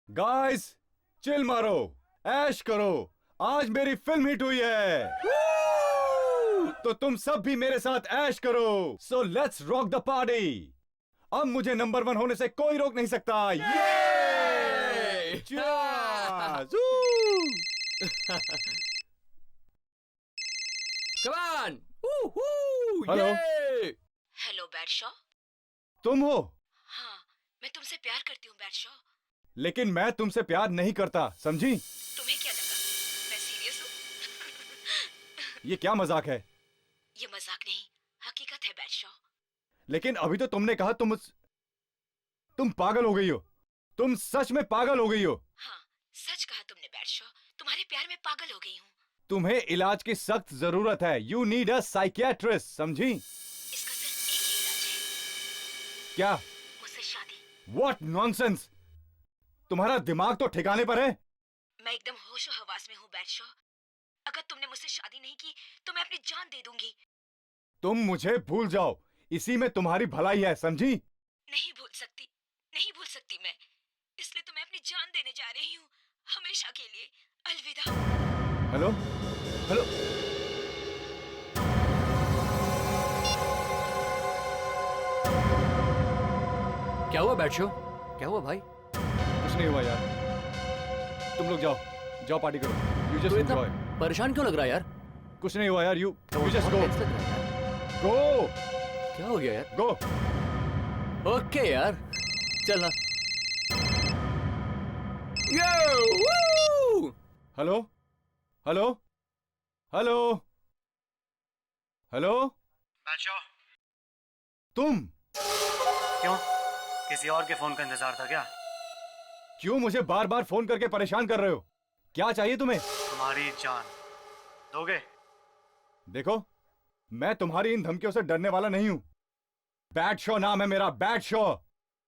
Guys chill मारो, ऐश करो, आज मेरी फिल्म हिट हुई है तो तुम सब भी मेरे साथ ऐश करो। So let's rock the party. अब मुझे नंबर 1 होने से कोई रोक नहीं सकता। ये Cheers! Come on! Hello. Hello Badshah. तुम हो? हाँ, मैं तुमसे प्यार करती हूँ बैडशॉ। लेकिन मैं तुमसे प्यार नहीं करता, समझी? तुम्हें क्या लगा मैं सीरियस हूँ? ये क्या मजाक है? ये मजाक नहीं, हकीकत है बैडशॉ। लेकिन अभी तो तुमने कहा तुम पागल हो गई हो। तुम सच में पागल हो गई हो। हाँ, सच कहा तुमने बैडशॉ, तुम्हारे प्यार में पागल हो गई हूँ। तुम्हें इलाज की सख्त जरूरत है। यू नीड अ साइकियाट्रिस्ट, समझी? इसका सिर्फ एक ही इलाज है। क्या? मुझसे शादी। What nonsense! तुम्हारा दिमाग तो ठिकाने पर है? मैं एकदम होशो हवास में हूँ बैडशॉ। अगर तुमने मुझसे शादी नहीं की तो मैं अपनी जान दे दूंगी। तुम मुझे भूल जाओ, इसी में तुम्हारी भलाई है, समझी? नहीं भूल सकती, नहीं भूल सकती मैं। इसलिए तो मैं अपनी जान देने जा रही हूँ, हमेशा के लिए। अलविदा। Hello hello. क्या हुआ बैठो? क्या हुआ भाई? कुछ नहीं हुआ यार, तुम लोग जाओ जाओ पार्टी करो। यू तो जस्ट इतना एंजॉय। परेशान क्यों लग रहा है यार? कुछ नहीं हुआ यार, यू जस्ट गो बहुत tense लग रहा है यार। गो क्या हो गया यार? गो। ओके यार, चलना। Yo! Woo! Hello hello hello hello. Badshah, तुम क्यों? किसी और के फोन का इंतजार था क्या? क्यों मुझे बार बार फोन करके परेशान कर रहे हो? क्या चाहिए तुम्हें? तुम्हारी जान दोगे? देखो, मैं तुम्हारी इन धमकियों से डरने वाला नहीं हूं। बैड शो नाम है मेरा, बैड शो।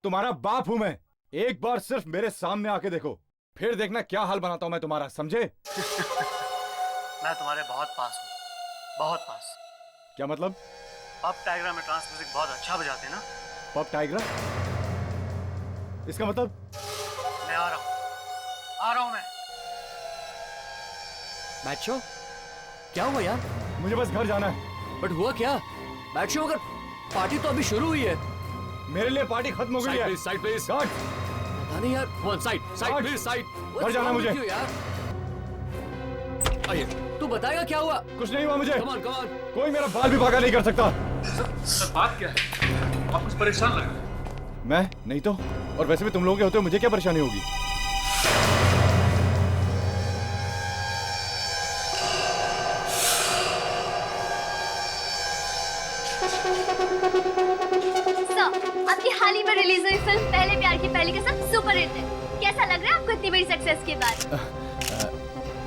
तुम्हारा बाप हूं मैं। एक बार सिर्फ मेरे सामने आके देखो, फिर देखना क्या हाल बनाता हूं मैं तुम्हारा, समझे? मैं तुम्हारे बहुत पास हूँ, बहुत पास। क्या मतलब? पब टाइगर में ट्रांस म्यूजिक बहुत अच्छा बजाते ना? Pub tiger? इसका मतलब? मैं आ रहा हूँ मैं। बैठो। क्या हुआ यार? मुझे बस घर जाना है। बट हुआ क्या? बैठो, अगर पार्टी तो अभी शुरू हुई है। मेरे लिए पार्टी खत्म हो गई है। Side please. गार्ड, पता नहीं यार। One side Guard. Please, side. घर जाना मुझे। क्यों यार? आइए, तू बताएगा क्या हुआ? कुछ नहीं हुआ मुझे। Come on, come on. कोई मेरा बाल भी भागा नहीं कर सकता। सर बात क्या है? आप कुछ परेशान लग रहे हैं। मैं नहीं तो, और वैसे भी तुम लोगों के होते मुझे क्या परेशानी होगी? आपकी हाल ही में रिलीज हुई फिल्म पहले प्यार की पहली कसम सुपर हिट है। कैसा लग रहा है आपको इतनी बड़ी सक्सेस के बाद?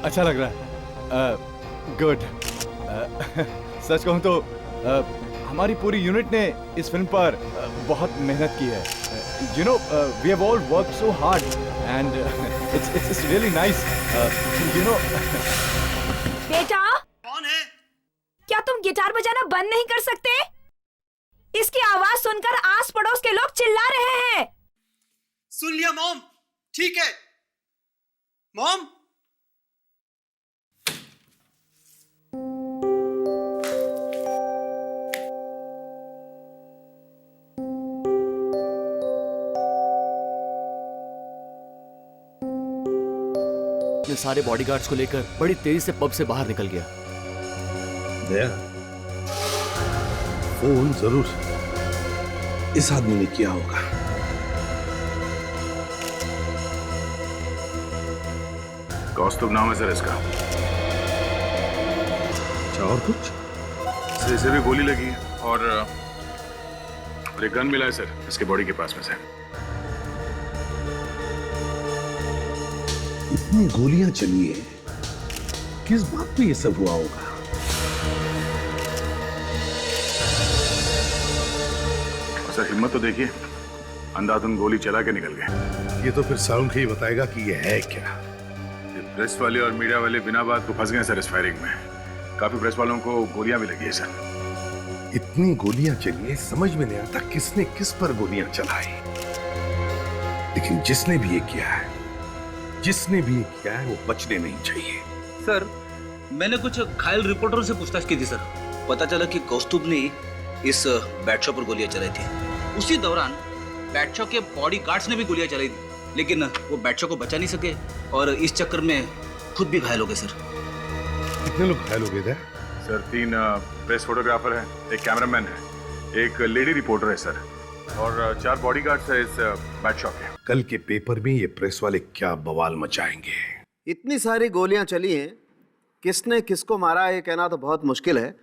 अच्छा लग रहा है। गुड। सच कहूं तो हमारी पूरी यूनिट ने इस फिल्म पर बहुत मेहनत की है। You know, we have all worked so hard and it's really nice, you know. बेटा, कौन है? क्या तुम गिटार बजाना बंद नहीं कर सकते? इसकी आवाज सुनकर आस पड़ोस के लोग चिल्ला रहे हैं। सुन लिया मॉम, ठीक है मॉम। मैं सारे बॉडीगार्ड्स को लेकर बड़ी तेजी से पब से बाहर निकल गया। दया, फोन जरूर इस आदमी ने किया होगा। कौस्तुभ नाम है सर इसका। अच्छा, और कुछ? सर इसे भी गोली लगी है और एक गन मिला है सर इसके बॉडी के पास में से। इतनी गोलियां चली है, किस बात पे ये सब हुआ होगा? सर हिम्मत तो देखिए, अंधाधुंध गोली चला के निकल गए। ये तो फिर साउंड ही बताएगा कि ये है क्या। ये प्रेस वाले और मीडिया वाले बिना बात को फंस गए सर इस फायरिंग में। काफी प्रेस वालों को गोलियां भी लगी है सर। इतनी गोलियां चली है, समझ में नहीं आता किसने किस पर गोलियां चलाई। लेकिन जिसने भी ये किया है जिसने भी ये किया है वो बचने नहीं चाहिए। सर, मैंने कुछ घायल रिपोर्टरों से पूछताछ की थी सर। पता चला कि कौस्तुभ ने इस बैटशॉ पर गोलियां चलाई थी। उसी दौरान बैटशॉ के बॉडी गार्ड्स ने भी गोलियां चलाई थी, लेकिन वो बैटशॉ को बचा नहीं सके और इस चक्कर में खुद भी घायल हो गए सर। कितने लोग घायल हो गए थे? सर 3 प्रेस फोटोग्राफर हैं, एक कैमरामैन है, एक लेडी रिपोर्टर है सर, और 4 बॉडीगार्ड्स है इस बैटशॉ के। कल के पेपर में ये प्रेस वाले क्या बवाल मचाएंगे। इतनी सारी गोलियां चली हैं, किसने किसको मारा है ये कहना तो बहुत मुश्किल है,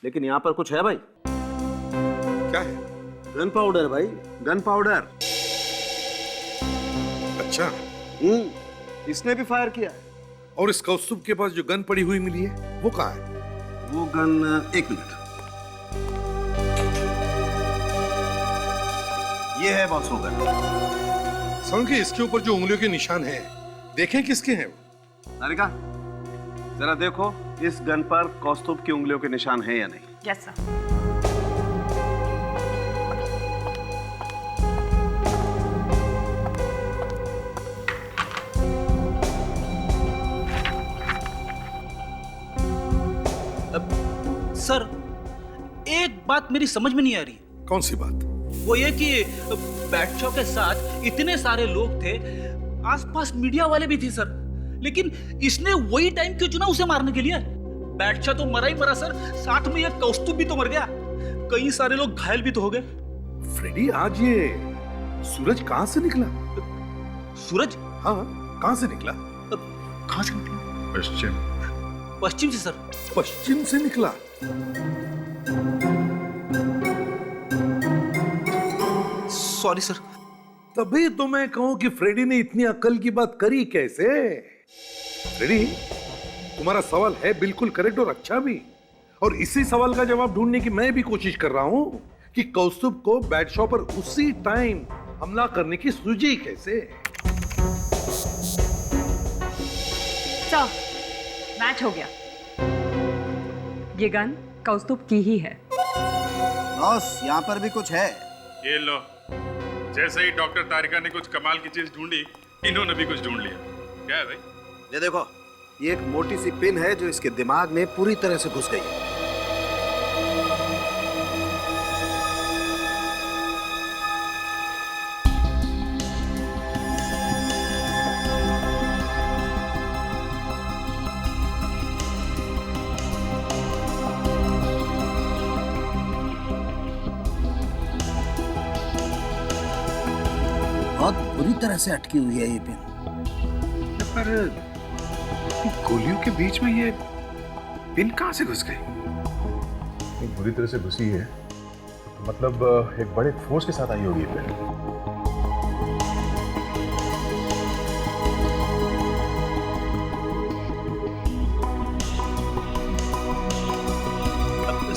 लेकिन यहाँ पर कुछ है भाई। क्या है? गन पाउडर भाई, गन पाउडर। अच्छा, इसने भी फायर किया है। और इस कौस्तुभ के पास जो गन पड़ी हुई मिली है वो कहाँ है? वो गन, एक मिनट, ये है बॉस वो गन। समझ के इसके ऊपर जो उंगलियों के निशान हैं, देखें किसके हैं वो? तारिका, जरा देखो इस गन पर कौस्तुभ की उंगलियों के निशान हैं या नहीं। Yes sir. सर, एक बात मेरी समझ में नहीं आ रही। कौन सी बात? वो ये कि बैटशॉ के साथ इतने सारे लोग थे, आसपास मीडिया वाले भी थे सर, लेकिन इसने वही टाइम क्यों चुना उसे मारने के लिए? बैटशॉ तो मरा ही मरा सर, साथ में ये कौस्तुभ भी तो मर गया, कई सारे लोग घायल भी तो हो गए। फ्रेडी, आज ये सूरज कहाँ से निकला? सूरज? हाँ, कहाँ से निकला? कहाँ से निकला? पश्चिम से सर। पश्चिम से निकला? Sorry sir. तभी तो मैं कहूं कि फ्रेडी ने इतनी अक्ल की बात करी कैसे? फ्रेडी, तुम्हारा सवाल है बिल्कुल करेक्ट और अच्छा भी, और इसी सवाल का जवाब ढूंढने की मैं भी कोशिश कर रहा हूं कि कौस्तुभ को बैटशॉ पर उसी टाइम हमला करने की सूझी कैसे? सर, मैच हो गया। ये गन कौस्तुभ की ही है। बॉस, यहाँ पर भी कुछ है। ये लो, जैसे ही डॉक्टर तारिका ने कुछ कमाल की चीज ढूंढी, इन्होंने भी कुछ ढूंढ लिया। क्या है भाई? ये देखो, ये एक मोटी सी पिन है जो इसके दिमाग में पूरी तरह से घुस गई है। बहुत बुरी तरह से अटकी हुई है ये पिन। पर गोलियों के बीच में ये पिन कहाँ से घुस गई? बुरी तरह से घुसी है, मतलब एक बड़े फोर्स के साथ आई होगी ये पिन।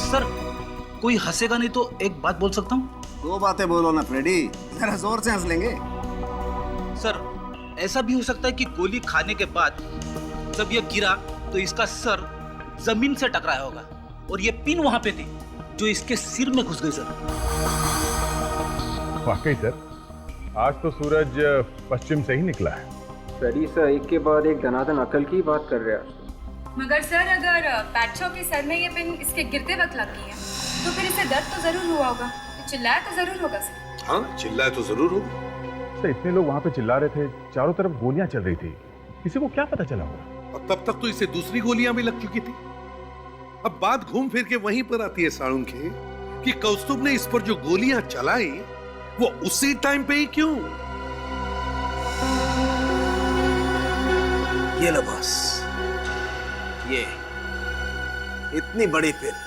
सर, कोई हंसेगा नहीं तो एक बात बोल सकता हूँ? 2 बातें बोलो ना फ्रेडी, जरा जोर से हंस लेंगे। सर, ऐसा भी हो सकता है कि गोली खाने के बाद जब ये गिरा तो इसका सर जमीन से टकराया होगा और ये पिन वहां पे थी जो इसके सिर में घुस गई सर। वाकई सर, आज तो सूरज पश्चिम से ही निकला है। फ्रेडी सर एक के बाद एक धनाधन अकल की बात कर रहे हैं। मगर सर, अगर बैटशॉ के सर में ये पिन इसके गिरते वक्त लगी है तो फिर इसे दर्द तो जरूर हुआ होगा, चिल्लाया तो जरूर होगा सर। हाँ, चिल्लाया तो जरूर होगा। सर, इतने लोग वहां पे चिल्ला रहे थे, चारों तरफ गोलियां चल रही थी, किसी को क्या पता चला होगा? और तब तक तो इसे दूसरी गोलियां भी लग चुकी थी। अब बात घूम फिर के वहीं पर आती है साळुंखे कि कौस्तुभ ने इस पर जो गोलियां चलाई वो उसी टाइम पे ही क्यों? ये लो बॉस, ये इतनी बड़ी पिन।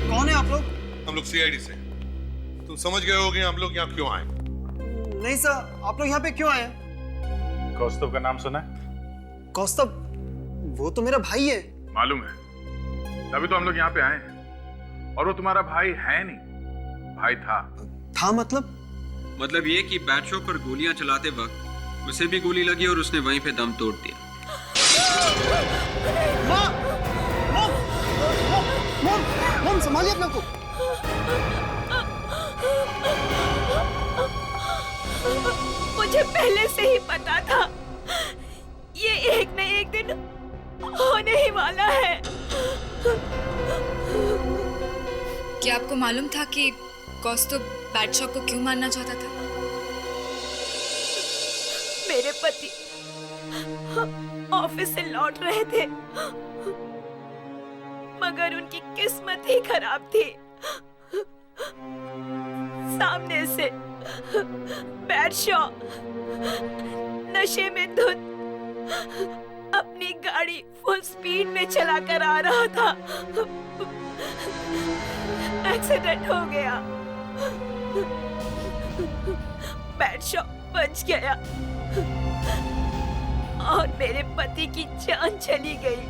कौन है आप लोग? हम लोग सीआईडी से। तुम समझ गए होगे हम लोग यहाँ क्यों आए? नहीं सर, आप लोग यहाँ पे क्यों आए? कौस्तुभ का नाम सुना है? कौस्तुभ? वो तो मेरा भाई है। मालूम है, तभी तो हम लोग यहाँ पे आए हैं। और वो तुम्हारा भाई है नहीं, भाई था। था मतलब? मतलब ये कि बैटशॉ पर गोलियां चलाते वक्त उसे भी गोली लगी और उसने वहीं पे दम तोड़ दिया। माँ! संभालिए अपने को। मुझे पहले से ही पता था ये एक न एक दिन होने ही वाला है। क्या आपको मालूम था कि कौस्तुभ बैडशॉ को क्यों मारना चाहता था? मेरे पति ऑफिस से लौट रहे थे, मगर उनकी किस्मत ही खराब थी। सामने से बैडशॉ नशे में धुत अपनी गाड़ी फुल स्पीड में चलाकर आ रहा था। एक्सीडेंट हो गया। बैडशॉ बच गया और मेरे पति की जान चली गई।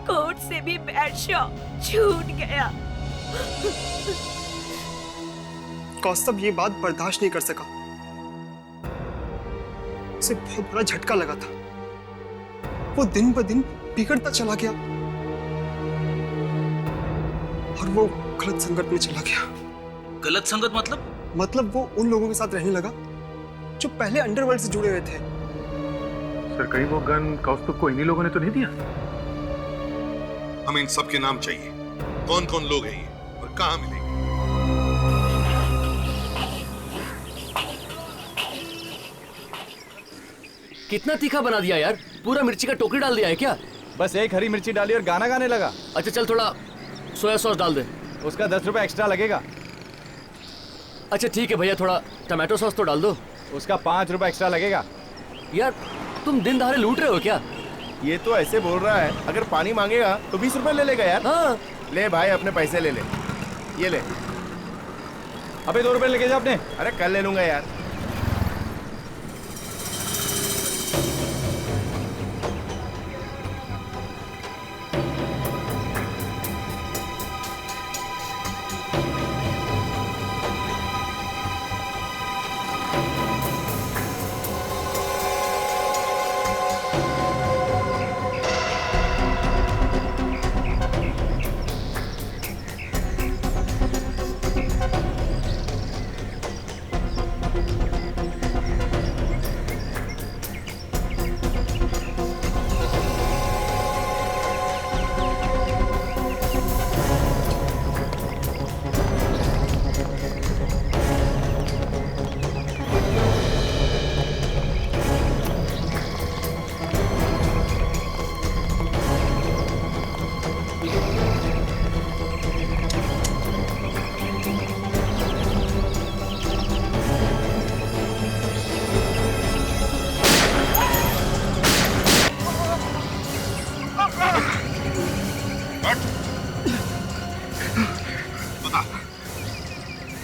कोर्ट से भी बैडशॉ छूट गया। कौस्तुभ ये बात बर्दाश्त नहीं कर सका। उसे बहुत बड़ा झटका लगा था। वो दिन ब दिन बिगड़ता चला गया और वो गलत संगत में चला गया। गलत संगत मतलब? मतलब वो उन लोगों के साथ रहने लगा जो पहले अंडरवर्ल्ड से जुड़े हुए थे। सर कहीं वो गन कौस्तुभ को इन्हीं लोगों ने तो नहीं दिया? हमें इन सब के नाम चाहिए। कौन कौन लोग हैं ये और कहाँ मिलेंगे? कितना तीखा बना दिया यार, पूरा मिर्ची का टोकरी डाल दिया है क्या? बस एक हरी मिर्ची डाली और गाना गाने लगा। अच्छा चल थोड़ा सोया सॉस डाल दे। उसका 10 रुपए एक्स्ट्रा लगेगा। अच्छा ठीक है भैया, थोड़ा टमाटो सॉस तो डाल दो। उसका 5 रुपए एक्स्ट्रा लगेगा। यार तुम दिन दहाड़े लूट रहे हो क्या? ये तो ऐसे बोल रहा है, अगर पानी मांगेगा तो 20 रुपए ले लेगा यार। हाँ ले भाई अपने पैसे ले ले, ये ले। अबे 2 रुपए लेके जा अपने। अरे कल ले लूंगा यार।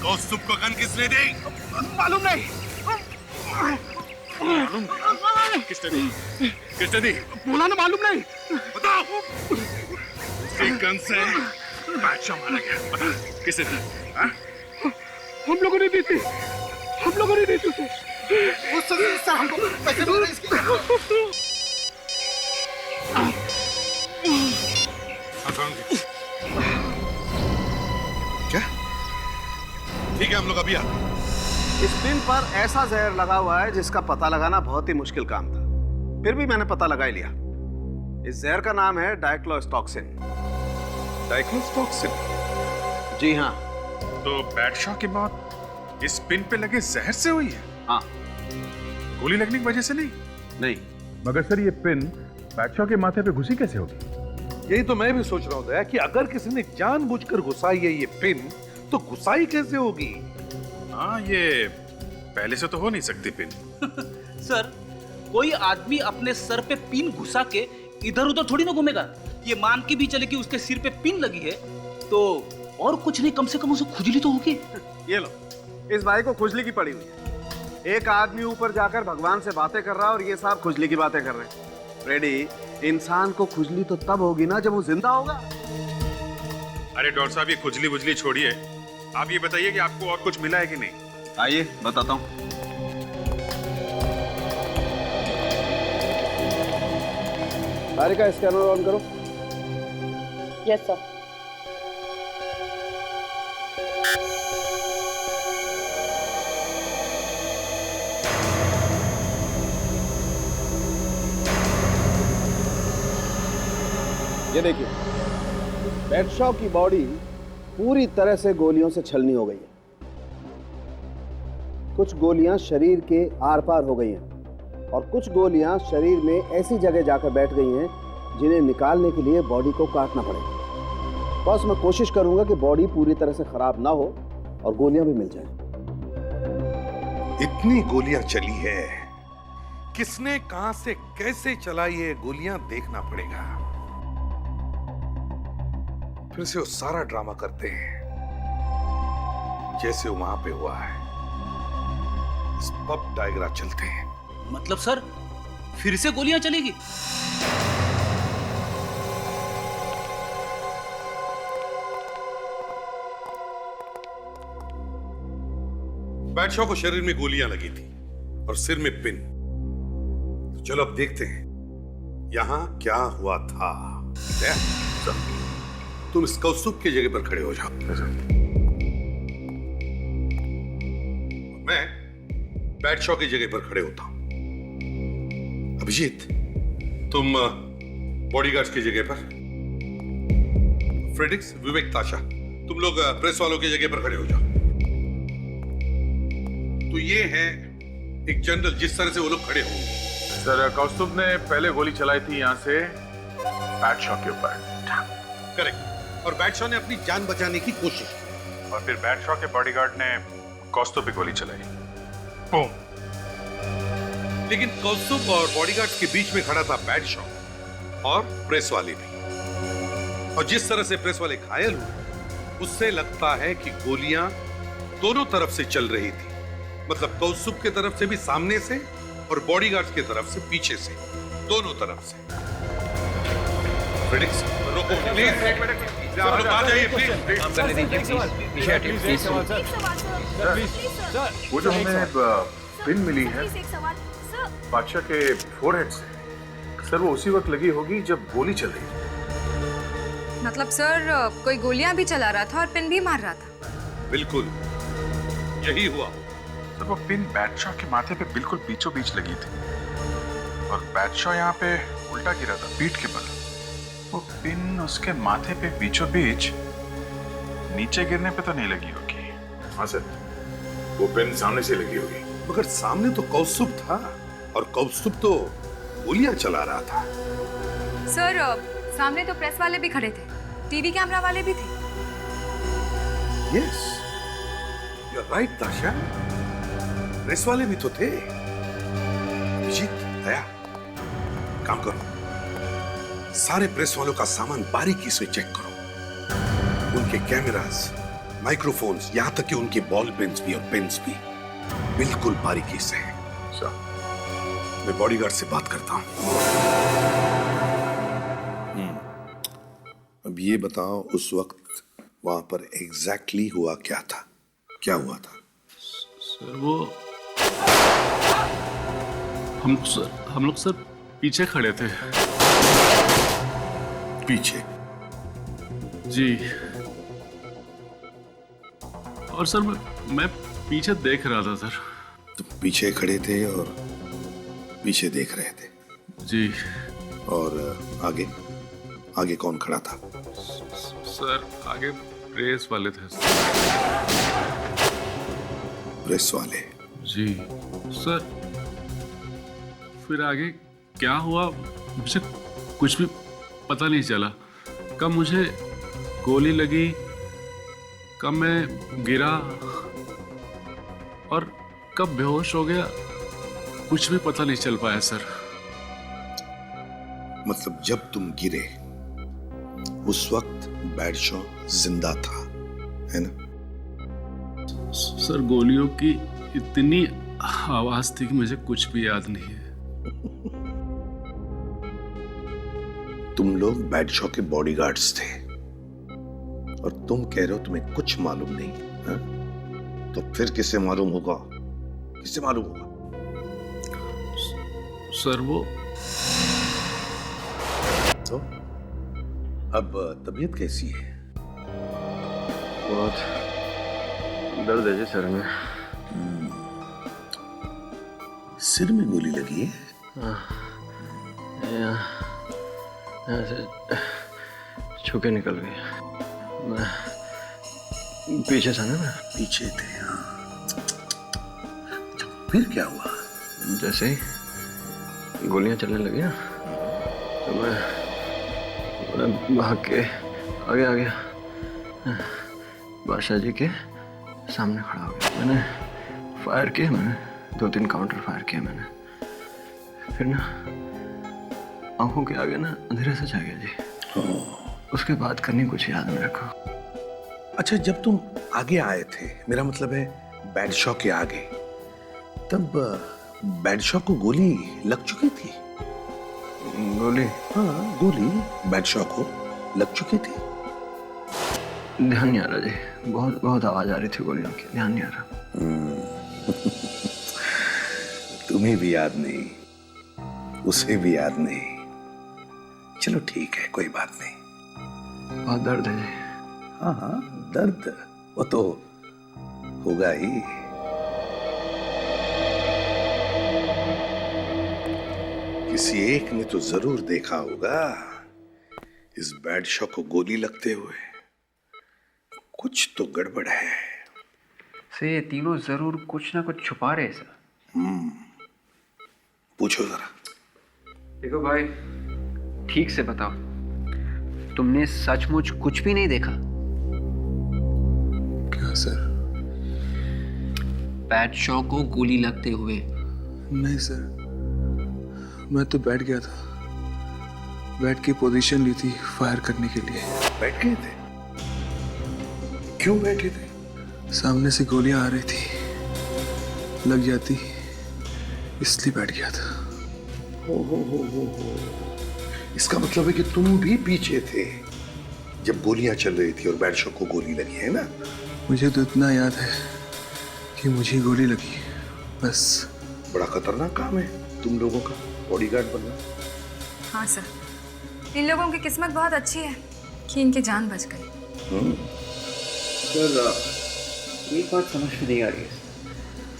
कौस्तुभ को गन किसने दी? मालूम नहीं। किसने दी? किसने दी? बोला ना मालूम नहीं। बताओ। उसी गन से बैडशॉ मारा गया। बता किसने दी? हम लोगों ने दी थी। हम लोगों ने दी थी उसे। सर हमको पैसे दो इसके। क्या? ठीक है हम लोग अभी आते हैं। इस पिन पर ऐसा जहर लगा हुआ है जिसका पता लगाना बहुत ही मुश्किल काम था, फिर भी मैंने पता लगा ही लिया। इस जहर का नाम है डाइक्लोस्टॉक्सिन। डाइक्लोस्टॉक्सिन? जी हाँ। तो बैडशॉ की मौत इस पिन पे लगे जहर से हुई है? हाँ। गोली लगने की वजह से नहीं? नहीं। मगर सर ये पिन बैडशॉ के माथे पे घुसी कैसे होगी? यही तो मैं भी सोच रहा हूँ दया कि अगर किसी ने जानबूझकर घुसाई है ये पिन तो घुसाई कैसे होगी? हाँ ये पहले से तो हो नहीं सकती पिन। सर कोई आदमी अपने सर पे पिन घुसा के इधर उधर थोड़ी ना घूमेगा। ये मान के भी चले कि उसके सिर पे पिन लगी है तो और कुछ नहीं, कम से कम उसे खुजली तो होगी। ये लो, इस भाई को खुजली की पड़ी हुई है। एक आदमी ऊपर जाकर भगवान से बातें कर रहा है और ये साहब खुजली की बातें कर रहे हैं। फ्रेडी, इंसान को खुजली तो तब होगी ना जब वो जिंदा होगा। अरे डॉक्टर साहब ये खुजली बुजली छोड़िए, आप ये बताइए कि आपको और कुछ मिला है कि नहीं? आइए बताता हूँ। सारे का स्कैनर ऑन करो। Yes sir. ये देखिए, बैडशॉ की बॉडी पूरी तरह से गोलियों से छलनी हो गई है। कुछ गोलियां शरीर के आर पार हो गई हैं और कुछ गोलियां शरीर में ऐसी जगह जाकर बैठ गई हैं जिन्हें निकालने के लिए बॉडी को काटना पड़ेगा। बस मैं कोशिश करूंगा कि बॉडी पूरी तरह से खराब ना हो और गोलियां भी मिल जाएं। इतनी गोलियां चली है, किसने कहां से कैसे चलाई है गोलियां देखना पड़ेगा। फिर से वो सारा ड्रामा करते हैं जैसे वहां पे हुआ है। इस पब डायग्रा चलते हैं। मतलब सर फिर से गोलियां चलेगी? बैडशॉ को शरीर में गोलियां लगी थी और सिर में पिन। तो चलो अब देखते हैं यहां क्या हुआ था। तुम इस कौस्तुभ की जगह पर खड़े हो जाओ। मैं बैडशॉ की जगह पर खड़े होता हूं। अभिजीत, तुम बॉडीगार्ड्स की जगह पर। फ्रेडिक्स, विवेक, ताशा, तुम लोग प्रेस वालों की जगह पर खड़े हो जाओ। तो ये है एक जनरल जिस तरह से वो लोग खड़े होंगे। सर, कौस्तुभ ने पहले गोली चलाई थी यहां से बैडशॉ के ऊपर। करेक्ट। और बैडशॉ ने अपनी जान बचाने की कोशिश की और फिर बैडशॉ के बॉडीगार्ड ने कौस्तुभ पे गोली चलाई। बूम। लेकिन कौस्तुभ और बॉडीगार्ड्स के बीच में खड़ा था बैडशॉ और प्रेस वाले भी। और जिस तरह से प्रेस वाले घायल हुए उससे लगता है कि गोलियां दोनों तरफ से चल रही थी। मतलब कौस्तुभ की तरफ से भी सामने से और बॉडीगार्ड्स की तरफ से पीछे से, दोनों तरफ से। फ्रेडिक्स, रोको प्लीज। आप लोग आ जाइए प्लीज। वो जो हमें पिन मिली है बादशाह के फोरहेड से, सर वो उसी वक्त लगी होगी जब गोली चल रही थी। मतलब सर कोई गोलियां भी चला रहा था और पिन भी मार रहा था। बिल्कुल यही हुआ। सर वो पिन बैडशॉ के माथे पे बिल्कुल बीचों बीच लगी थी और बैडशॉ यहाँ पे उल्टा गिरा था पीठ के बल। वो पिन उसके माथे पे बीचों बीच नीचे गिरने पे तो नहीं लगी होगी। हाँ सर, वो पिन सामने से लगी होगी। मगर सामने तो कौस्तुभ था और कौस्तुभ तो गोलियां चला रहा था। सर सामने तो प्रेस वाले भी खड़े थे, टीवी कैमरा वाले भी थे। यस, यू आर राइट ताशा, प्रेस वाले भी तो थे। अभिजीत, दया, काम करो, सारे प्रेस वालों का सामान बारीकी से चेक करो। उनके कैमरास, माइक्रोफोन्स, यहां तक कि उनके बॉल पेन्स भी और पेन्स भी बिल्कुल बारीकी से है। मैं बॉडीगार्ड से बात करता हूं। अब ये बताओ उस वक्त वहां पर एग्जैक्टली हुआ क्या था? क्या हुआ था? सर वो हम लोग सर पीछे खड़े थे। पीछे? जी। और सर मैं पीछे देख रहा था सर। तुम पीछे खड़े थे और पीछे देख रहे थे? जी। और आगे? आगे कौन खड़ा था? सर आगे प्रेस वाले थे। प्रेस वाले? जी सर। फिर आगे क्या हुआ मुझे कुछ भी पता नहीं चला। कब मुझे गोली लगी, कब मैं गिरा और कब बेहोश हो गया, कुछ भी पता नहीं चल पाया सर। मतलब जब तुम गिरे उस वक्त बैडशॉ जिंदा था, है ना? सर गोलियों की इतनी आवाज थी कि मुझे कुछ भी याद नहीं है। तुम लोग बैडशॉ के बॉडीगार्ड्स थे और तुम कह रहे हो तुम्हें कुछ मालूम नहीं है? तो फिर किसे मालूम होगा? किसे मालूम होगा? सर वो तो अब तबीयत कैसी है? बहुत दर्द है जी सर में। सिर में गोली लगी है? यहाँ से छूके निकल गई। मैं पीछे था ना, मैं पीछे थे। हाँ। फिर क्या हुआ? जैसे ही गोलियां चलने लगी ना, तो मैं भाग के आगे आ गया, बादशाह जी के सामने खड़ा हो गया। मैंने फायर किया, मैंने 2-3 काउंटर फायर किया मैंने। फिर ना आंखों के आगे ना अंधेरे से छा गया जी। उसके बाद करनी कुछ याद नहीं रखा। अच्छा, जब तुम आगे आए थे, मेरा मतलब है बैडशॉ के आगे, तब बैडशॉ को गोली लग चुकी थी? गोली? हाँ, गोली बैडशॉ को लग चुकी थी। ध्यान नहीं आ रहा जी, बहुत बहुत आवाज आ रही थी गोलियों की, ध्यान नहीं आ रहा। तुम्हें भी याद नहीं, उसे भी याद नहीं। चलो ठीक है, कोई बात नहीं। बहुत दर्द है जी। हाँ हाँ, दर्द वो तो होगा ही। किसी एक ने तो जरूर देखा होगा इस बैडशॉ को गोली लगते हुए। कुछ तो गड़बड़ है। सर ये तीनों जरूर कुछ ना कुछ छुपा रहे सर। पूछो जरा। देखो भाई, ठीक से बताओ, तुमने सचमुच कुछ भी नहीं देखा? क्या सर? बैडशॉ को गोली लगते हुए? नहीं सर, मैं तो बैठ गया था, बैठ के पोजीशन ली थी फायर करने के लिए। बैठ गए थे? क्यों बैठे थे? सामने से गोलियां आ रही थी, लग जाती इसलिए बैठ गया था। हो। इसका मतलब है कि तुम भी पीछे थे जब गोलियां चल रही थी और बैडशॉ को गोली लगी, है ना? मुझे तो इतना याद है कि मुझे गोली लगी, बस। बड़ा खतरनाक काम है तुम लोगों का, बॉडीगार्ड बनना। हाँ सर, इन लोगों की किस्मत बहुत अच्छी है कि इनकी जान बच गई। सर एक बात समझ में नहीं आ रही है,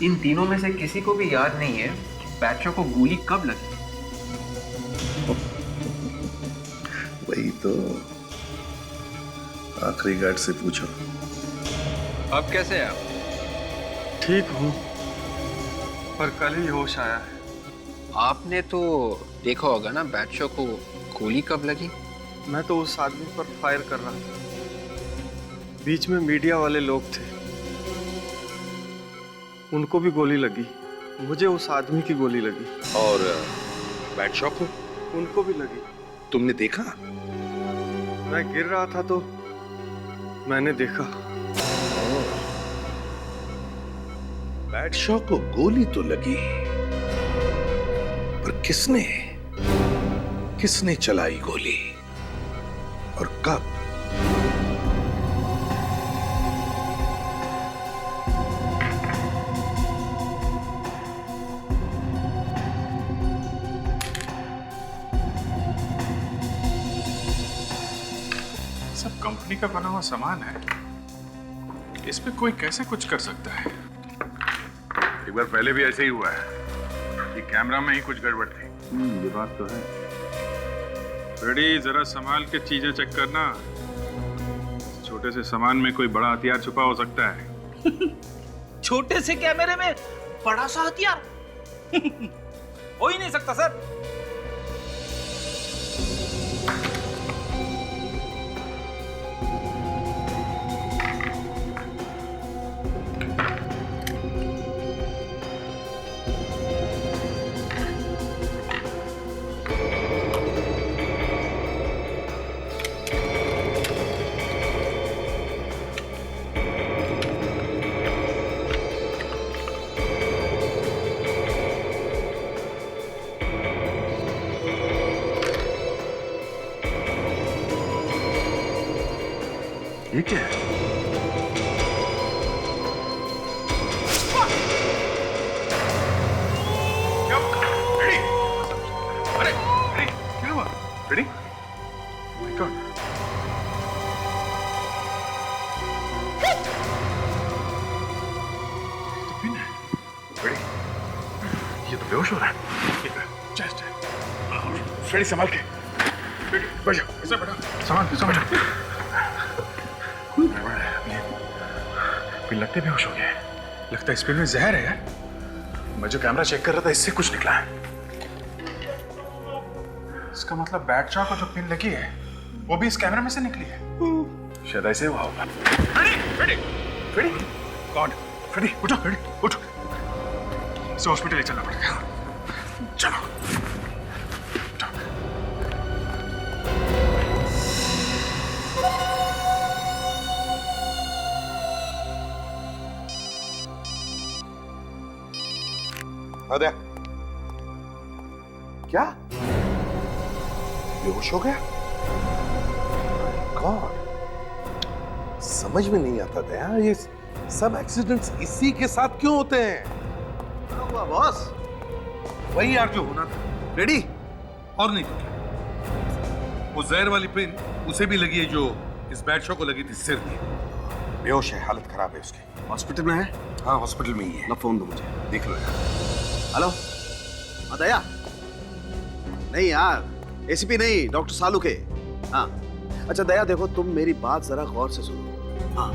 इन तीनों में से किसी को भी याद नहीं है कि बैडशॉ को गोली कब लगी। वही तो, आखिरी गार्ड से पूछो। अब कैसे है आप? ठीक हूँ, पर कल ही होश आया है। आपने तो देखा होगा ना बैडशॉ को गोली कब लगी? मैं तो उस आदमी पर फायर कर रहा था, बीच में मीडिया वाले लोग थे, उनको भी गोली लगी, मुझे उस आदमी की गोली लगी। और बैडशॉ को? उनको भी लगी। तुमने देखा? मैं गिर रहा था तो मैंने देखा। बैडशॉ को गोली तो लगी, पर किसने चलाई गोली और कब? सब कंपनी का बना हुआ सामान है, इस पे कोई कैसे कुछ कर सकता है? एक बार पहले भी ऐसे ही हुआ है, ये कैमरा में ही कुछ गड़बड़ थी। ये बात तो है। रेडी, जरा संभाल के चीजें चेक करना, छोटे से सामान में कोई बड़ा हथियार छुपा हो सकता है। छोटे से कैमरे में बड़ा सा हथियार? हो ही नहीं सकता सर। ये क्या है? क्या हुआ? रेडी? अरे रेडी, क्या हुआ? रेडी? माय गॉड, ये तो बेहोश हो रहा है। चल फ्रेडी संभाल के, बैठ जाओ, ऐसा बैठो, संभाल के। कोई गड़बड़ है, अभी लगते बेहोश हो गया है। लगता है इस पिल में जहर है यार। मैं जो कैमरा चेक कर रहा था इससे कुछ निकला है। इसका मतलब बैटशॉ को जो पिन लगी है वो भी इस कैमरा में से निकली है। शायद ऐसे हुआ होगा। फ्रेडी कौन? फ्रेडी उठो, फ्रेडी उठो, इसे हॉस्पिटल ले चलना पड़ेगा। चलो अरे क्या बेहोश हो गया? गॉड, समझ में नहीं आता दया, ये सब एक्सीडेंट्स इसी के साथ क्यों होते हैं? क्या हुआ बॉस? वही यार जो होना था। रेडी? और नहीं तो क्या, वो जहर वाली पिन उसे भी लगी है जो इस बैटशॉ को लगी थी सिर में। बेहोश है, हालत खराब है उसकी। हॉस्पिटल में है? हाँ हॉस्पिटल में ही है। लो फोन दो मुझे, देख लो यार। हेलो, हाँ दया? नहीं यार, एसीपी नहीं, डॉक्टर सालू के। हाँ अच्छा दया, देखो तुम मेरी बात जरा गौर से सुनो। हाँ,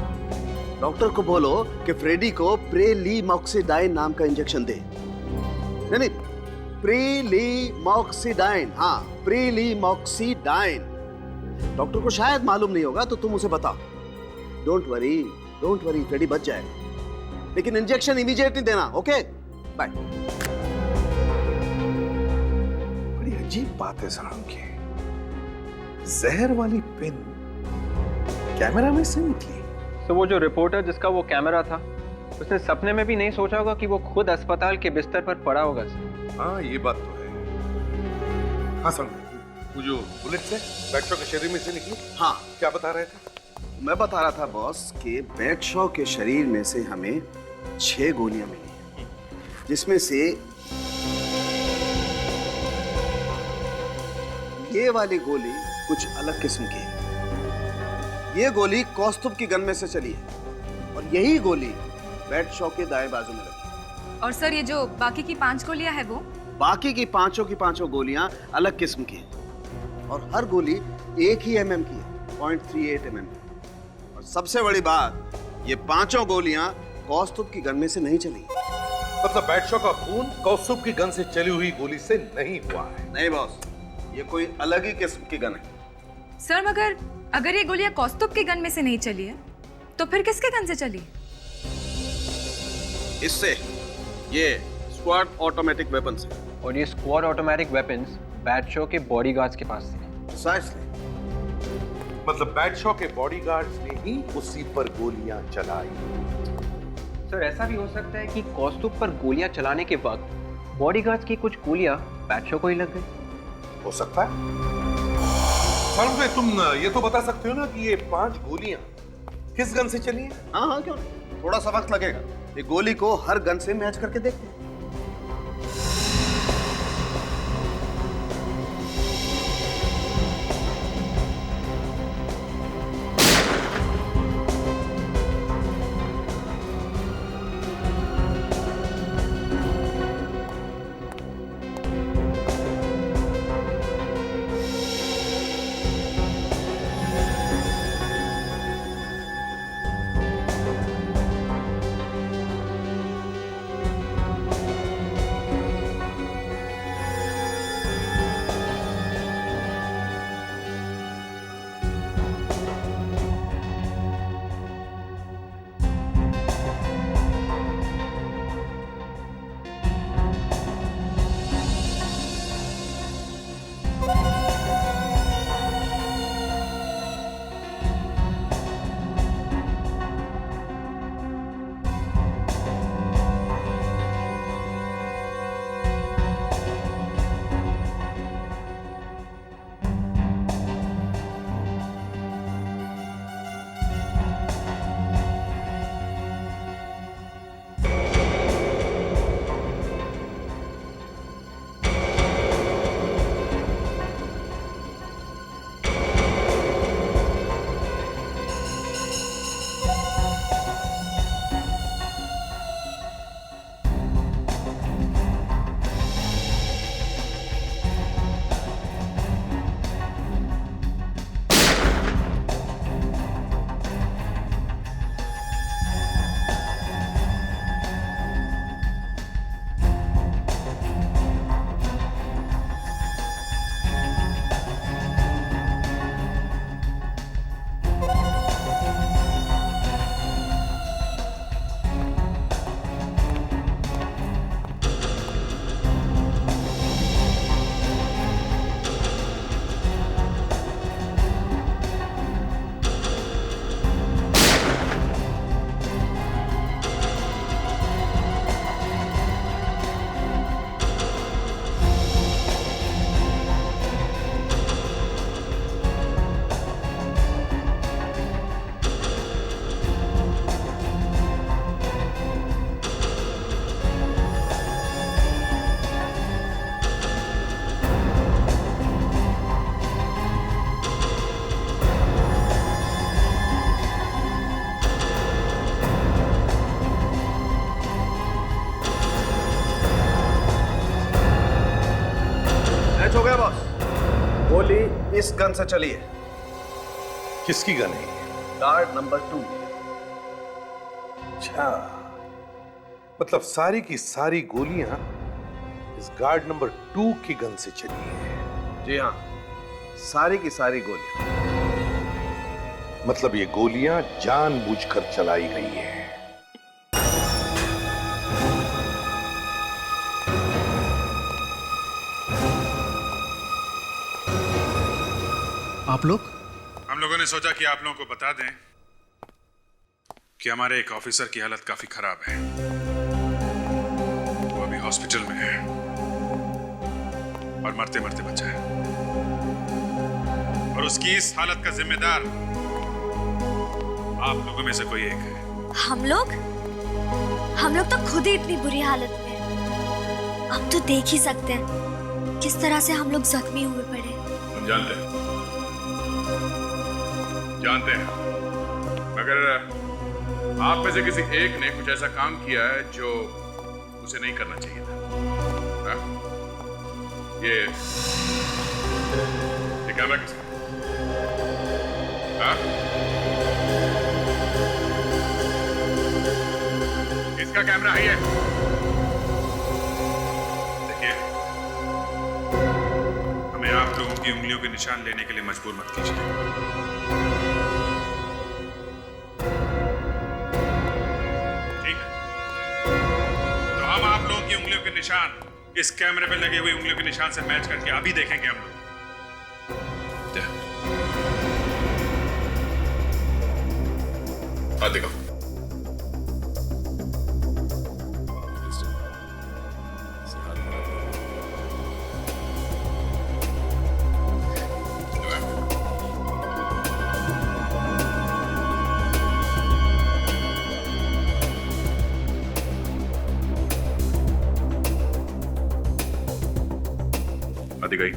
डॉक्टर को बोलो कि फ्रेडी को प्रेलीमॉक्सिडाइन नाम का इंजेक्शन दे। नहीं, प्रेलीमॉक्सिडाइन, हाँ प्रेलीमॉक्सिडाइन। डॉक्टर को शायद मालूम नहीं होगा तो तुम उसे बताओ। डोंट वरी, फ्रेडी बच जाएगा, लेकिन इंजेक्शन इमीडिएटली देना। Okay bye. बड़ी अजीब बात है सलाम की, जहर वाली पिन कैमरा में से निकली। तो वो जो रिपोर्टर जिसका वो कैमरा था, उसने सपने में भी नहीं सोचा होगा कि वो खुद अस्पताल के बिस्तर पर पड़ा होगा। हाँ ये बात तो है। हाँ समझ, वो जो बुलेट से बैटशॉ के शरीर में से निकली। हाँ क्या बता रहे थे? मैं बता रहा था बॉस कि बैटशॉ के शरीर में से हमें 6 गोलियां मिली, जिसमें से ये वाली गोली कुछ अलग किस्म की है। ये गोली कौस्तुभ की गन में से चली है और यही गोली बैटशॉ के दाएं बाजू में लगी। और सर ये जो बाकी की 5 गोलियां है वो? बाकी की पांचों गोलियां अलग किस्म की हैं और हर गोली एक ही mm की है, 0.38 mm। और सबसे बड़ी बात, ये 5 गोलियां कौस्तुभ की गन में से नहीं चली। मतलब बैटशॉ का खून कौस्तुभ की गन से चली हुई गोली से नहीं हुआ है? नहीं बॉस, ये कोई अलग ही किस्म की गन है। सर मगर अगर ये गोलियां कौस्तुभ की गन में से नहीं चली है तो फिर किसके गन से चली? इससे ये स्क्वाड ऑटोमेटिक वेपन्स है। और ये स्क्वाड ऑटोमेटिक वेपन्स बैटशॉ के बॉडीगार्ड्स के पास थे। Precisely. मतलब बैटशॉ के बॉडीगार्ड्स ने ही उसी पर गोलियां चलाई। सर ऐसा भी हो सकता है कि कौस्तुभ पर गोलियां चलाने के वक्त बॉडीगार्ड्स की कुछ गोलियां बैटशॉ को ही लग गई। हो सकता है। भाई तुम ये तो बता सकते हो ना कि ये 5 गोलियां किस गन से चली हैं? हाँ क्यों नहीं, थोड़ा सा वक्त लगेगा। ये गोली को हर गन से मैच करके देखते हैं। मैच हो गया बॉस। गोली इस गन से चली है। किसकी गन है? Guard number 2। अच्छा, मतलब सारी की सारी गोलियां इस गार्ड नंबर 2 की गन से चली है। जी हाँ, सारी की सारी गोलियां। मतलब ये गोलियां जानबूझकर चलाई गई है। आप लोग? हम लोगों ने सोचा कि आप लोगों को बता दें कि हमारे एक ऑफिसर की हालत काफी खराब है। वो अभी हॉस्पिटल में है और मरते मरते बचा है, और उसकी इस हालत का जिम्मेदार आप लोगों में से कोई एक है। हम लोग तो खुद ही इतनी बुरी हालत में हैं। अब तो देख ही सकते हैं किस तरह से हम लोग जख्मी हुए पड़े हैं। हम जानते हैं, मगर आप में से किसी एक ने कुछ ऐसा काम किया है जो उसे नहीं करना चाहिए था। हाँ? ये कैमरा किसका? हाँ? किसका कैमरा है ये? देखिए, हमें आप लोगों की उंगलियों के निशान लेने के लिए मजबूर मत कीजिए। उंगलियों के निशान इस कैमरे पे लगे हुए उंगलियों के निशान से मैच करके अभी देखेंगे हम लोग। देखो, आदि गई।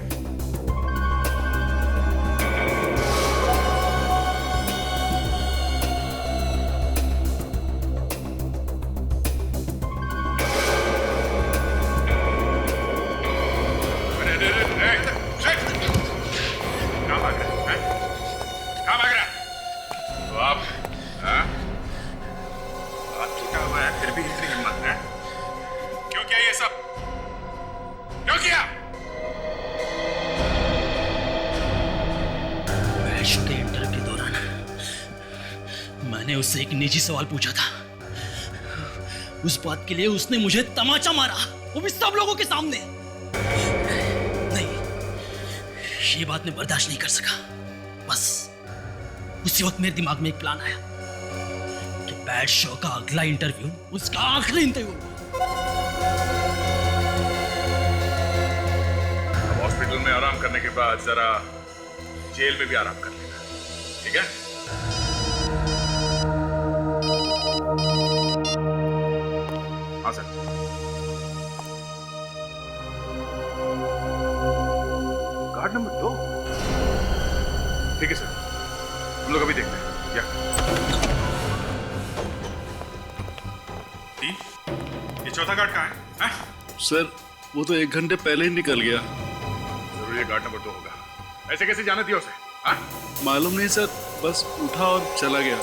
उससे एक निजी सवाल पूछा था, उस बात के लिए उसने मुझे तमाचा मारा, वो भी सब लोगों के सामने। नहीं, ये बात मैं बर्दाश्त नहीं कर सका। बस उसी वक्त मेरे दिमाग में एक प्लान आया कि बैड शो का अगला इंटरव्यू उसका आखिरी इंटरव्यू। हॉस्पिटल में आराम करने के बाद जरा जेल में भी आराम कर लेना, ठीक है? हाँ सर। Guard number 2? ठीक है सर, हम लोग अभी देखते हैं। या ये चौथा गार्ड कहाँ है? सर, वो तो 1 घंटे पहले ही निकल गया। जरूर ये गार्ड नंबर 2 होगा। ऐसे कैसे जाना दिया उसे? हाँ? मालूम नहीं सर, बस उठा और चला गया।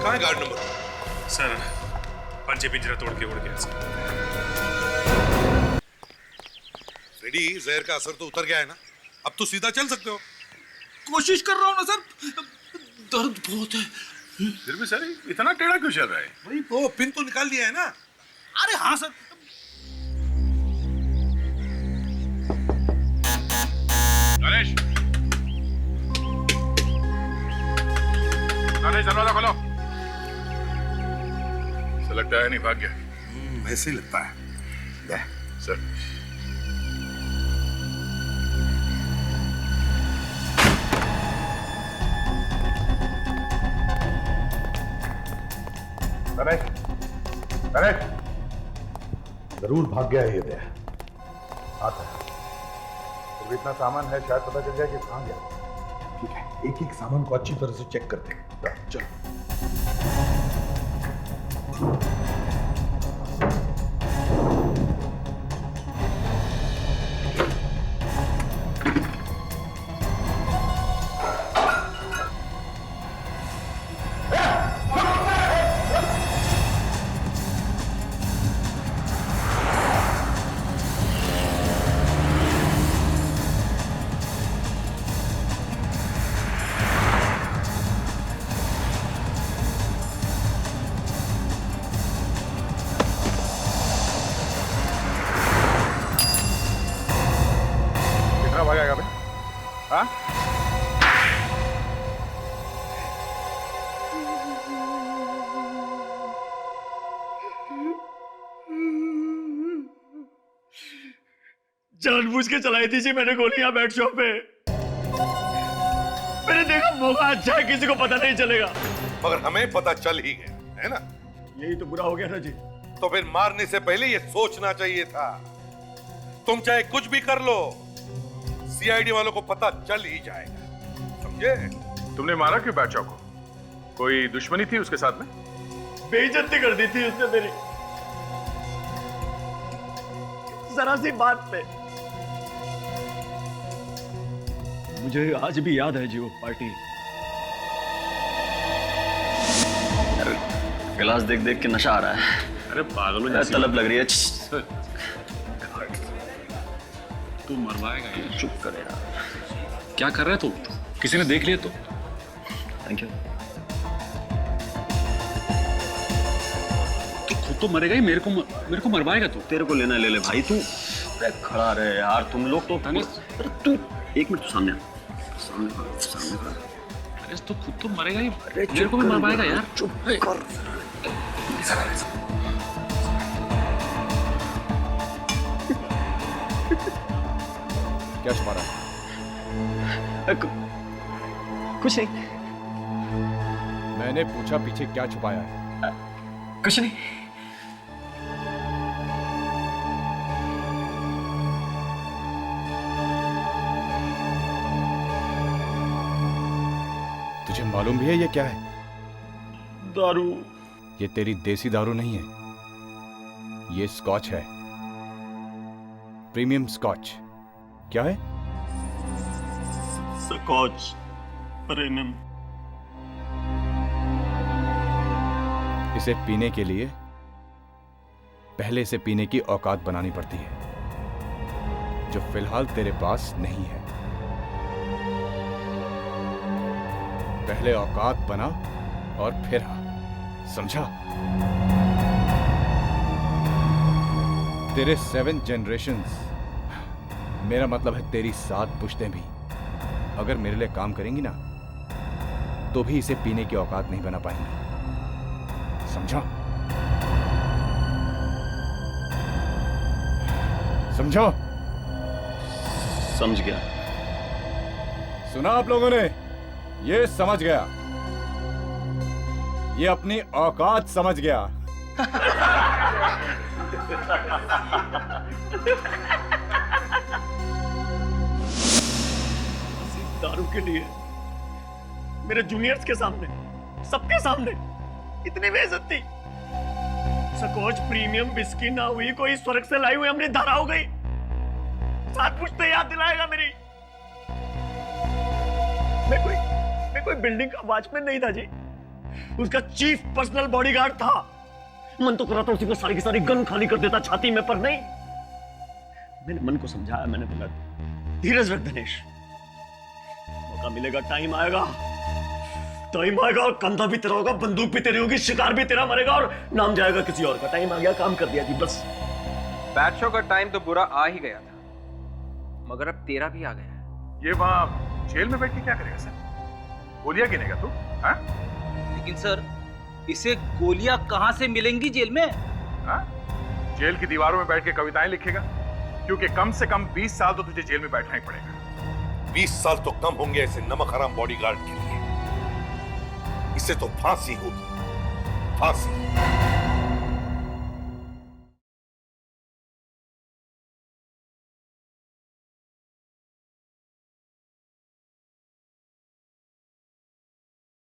कहाँ है गार्ड नंबर? सर, पंजे पिंजरा तोड़ के उड़ गया सर। फ्रेडी, जहर का असर तो उतर गया है ना? अब तो सीधा चल सकते हो। कोशिश कर रहा हूँ ना सर, दर्द बहुत है। फिर भी सर इतना टेढ़ा क्यों चल रहा है? वही तो, पिन तो निकाल दिया है ना? अरे हाँ सर। गणेश, दरवाजा खोलो। ऐसा लगता है नहीं भाग गया। वैसे ही लगता है। सर, गणेश, जरूर भाग गया है ये दया। आता है। तो इतना सामान है, शायद पता चल जाए कि कहाँ गया। ठीक है, एक एक सामान को अच्छी तरह से चेक करते हैं। चलो। हाँ? जानबूझ के चलाई थी जी मैंने गोलियां बैट शॉप पे। मैंने देखा मौका अच्छा है, किसी को पता नहीं चलेगा। मगर हमें पता चल ही गया, है ना? यही तो बुरा हो गया ना जी। तो फिर मारने से पहले ये सोचना चाहिए था। तुम चाहे कुछ भी कर लो, सीआईडी वालों को पता चल ही जाएगा, समझे? तुमने मारा क्यों बादशाह को? कोई दुश्मनी थी उसके साथ में? बेइज्जती कर दी थी उसने मेरी, जरा सी बात पे। मुझे आज भी याद है जी वो पार्टी। गिलास देख देख के नशा आ रहा है। अरे पागल हो, तलब लग रही है। तू मरवाएगा ये। चुप कर यार। क्या कर रहा है तू? किसी ने देख लिया तो? Thank you. तू खुद तो मरेगा ही, मेरे को मरवाएगा तू? तेरे को लेना ले ले भाई। तू खड़ा रहे यार, तुम लोग तो। तू 1 मिनट सामने सामने खड़ा। अरे तू खुद तो मरेगा ही, मेरे को भी मरवाएगा यार। चुप कर। क्या छुपा रहा है? कुछ नहीं। मैंने पूछा पीछे क्या छुपाया है? कुछ नहीं। तुझे मालूम भी है ये क्या है? दारू। ये तेरी देसी दारू नहीं है, ये स्कॉच है, प्रीमियम स्कॉच। क्या है? Scotch premium. इसे पीने के लिए पहले से पीने की औकात बनानी पड़ती है, जो फिलहाल तेरे पास नहीं है। पहले औकात बना और फिर आ, समझा? तेरे 7 जनरेशंस, मेरा मतलब है तेरी 7 पुश्तें भी अगर मेरे लिए काम करेंगी ना, तो भी इसे पीने की औकात नहीं बना पाएंगी, समझा? समझो? समझ गया। सुना आप लोगों ने? ये समझ गया, ये अपनी औकात समझ गया। दारू के लिए मेरे जूनियर्स के सामने, सबके सामने इतनी बेइज्जती। स्कॉच प्रीमियम विस्की ना हुई, कोई स्वर्ग से लाई हुई हमने धारा हो गई। 7 पुश्ते याद दिलाएगा मेरी। मैं कोई बिल्डिंग का वॉचमैन नहीं था जी, उसका चीफ पर्सनल बॉडीगार्ड था। मन तो करा था उसी पर सारी की सारी गन खाली कर देता छाती में, पर नहीं। मैंने मन को समझाया, मैंने बोला धीरज रख दिनेश, मौका मिलेगा, टाइम आएगा और कंधा भी तेरा होगा, बंदूक भी तेरी होगी, शिकार भी तेरा मरेगा और नाम जाएगा किसी और का। टाइम आ गया, काम कर दिया जी, बस। बैटशॉ का टाइम तो बुरा आ ही गया था, मगर अब तेरा भी आ गया है। ये वहां जेल में बैठ के क्या करेगा सर? गोलियां गिनेगा तू? हाँ? लेकिन सर, इसे गोलियां कहां से मिलेंगी जेल में? हाँ? जेल की दीवारों में बैठ के कविताएं लिखेगा? क्योंकि कम से कम 20 साल तो तुझे जेल में बैठना ही पड़ेगा। 20 साल तो कम होंगे ऐसे नमक हराम बॉडीगार्ड के लिए। इससे तो फांसी होगी, फांसी।